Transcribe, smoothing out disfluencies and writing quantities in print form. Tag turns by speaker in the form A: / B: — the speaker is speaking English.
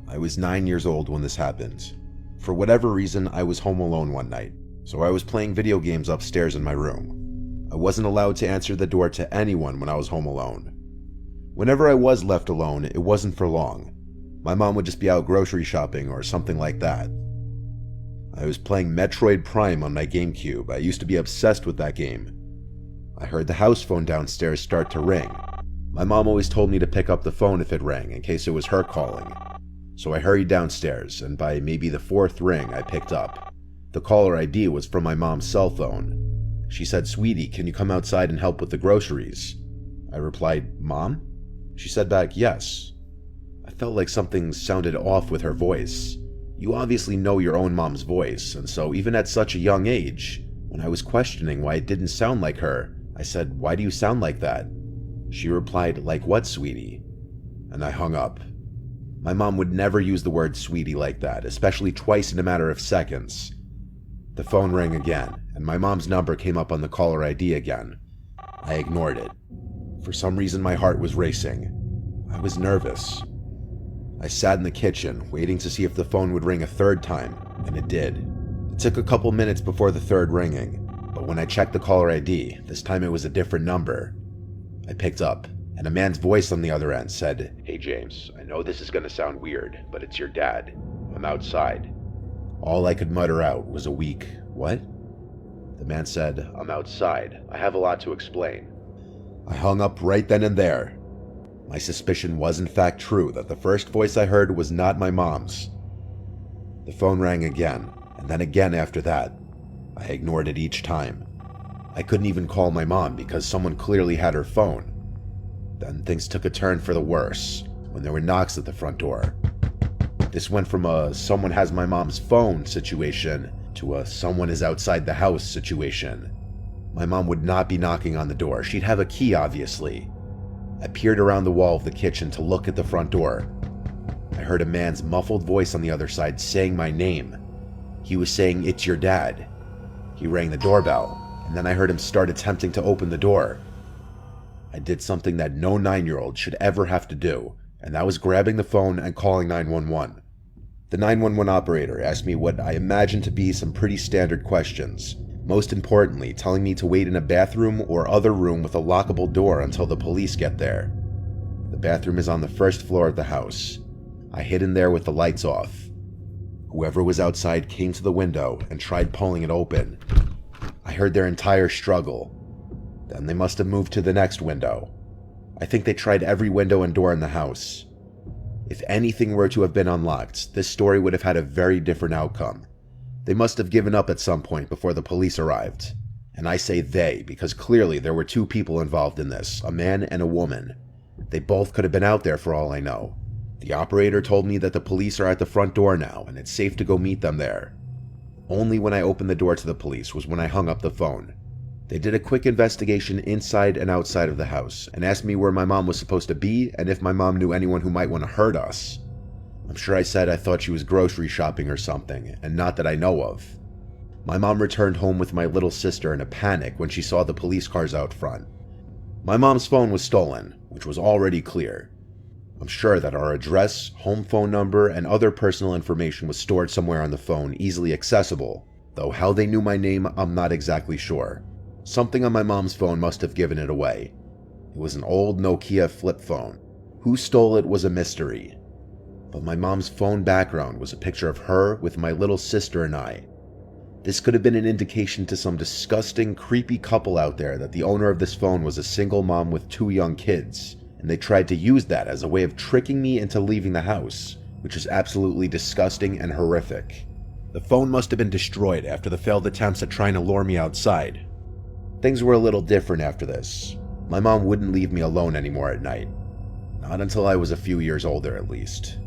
A: I was 9 years old when this happened. For whatever reason, I was home alone one night, so I was playing video games upstairs in my room. I wasn't allowed to answer the door to anyone when I was home alone. Whenever I was left alone, it wasn't for long. My mom would just be out grocery shopping or something like that. I was playing Metroid Prime on my GameCube. I used to be obsessed with that game. I heard the house phone downstairs start to ring. My mom always told me to pick up the phone if it rang, in case it was her calling. So I hurried downstairs, and by maybe the fourth ring, I picked up. The caller ID was from my mom's cell phone. She said, "Sweetie, can you come outside and help with the groceries?" I replied, "Mom?" She said back, "Yes." I felt like something sounded off with her voice. You obviously know your own mom's voice, and so even at such a young age, when I was questioning why it didn't sound like her, I said, "Why do you sound like that?" She replied, "Like what, sweetie?" And I hung up. My mom would never use the word sweetie like that, especially twice in a matter of seconds. The phone rang again, and my mom's number came up on the caller ID again. I ignored it. For some reason, my heart was racing. I was nervous. I sat in the kitchen, waiting to see if the phone would ring a third time, and it did. It took a couple minutes before the third ringing, but when I checked the caller ID, this time it was a different number. I picked up, and a man's voice on the other end said, "Hey James, I know this is gonna sound weird, but it's your dad. I'm outside." All I could mutter out was a weak, "What?" The man said, "I'm outside. I have a lot to explain." I hung up right then and there. My suspicion was in fact true that the first voice I heard was not my mom's. The phone rang again, and then again after that. I ignored it each time. I couldn't even call my mom because someone clearly had her phone. Then things took a turn for the worse when there were knocks at the front door. This went from a "someone has my mom's phone" situation to a "someone is outside the house" situation. My mom would not be knocking on the door. She'd have a key, obviously. I peered around the wall of the kitchen to look at the front door. I heard a man's muffled voice on the other side saying my name. He was saying, "It's your dad." He rang the doorbell, and then I heard him start attempting to open the door. I did something that no 9-year-old should ever have to do, and that was grabbing the phone and calling 911. The 911 operator asked me what I imagined to be some pretty standard questions, most importantly telling me to wait in a bathroom or other room with a lockable door until the police get there. The bathroom is on the first floor of the house. I hid in there with the lights off. Whoever was outside came to the window and tried pulling it open. I heard their entire struggle. Then they must have moved to the next window. I think they tried every window and door in the house. If anything were to have been unlocked, this story would have had a very different outcome. They must have given up at some point before the police arrived. And I say they because clearly there were two people involved in this, a man and a woman. They both could have been out there for all I know. The operator told me that the police are at the front door now and it's safe to go meet them there. Only when I opened the door to the police was when I hung up the phone. They did a quick investigation inside and outside of the house and asked me where my mom was supposed to be and if my mom knew anyone who might want to hurt us. I'm sure I said I thought she was grocery shopping or something, and not that I know of. My mom returned home with my little sister in a panic when she saw the police cars out front. My mom's phone was stolen, which was already clear. I'm sure that our address, home phone number, and other personal information was stored somewhere on the phone, easily accessible, though how they knew my name, I'm not exactly sure. Something on my mom's phone must have given it away. It was an old Nokia flip phone. Who stole it was a mystery. But my mom's phone background was a picture of her with my little sister and I. This could have been an indication to some disgusting, creepy couple out there that the owner of this phone was a single mom with 2 young kids, and they tried to use that as a way of tricking me into leaving the house, which is absolutely disgusting and horrific. The phone must have been destroyed after the failed attempts at trying to lure me outside. Things were a little different after this. My mom wouldn't leave me alone anymore at night. Not until I was a few years older, at least.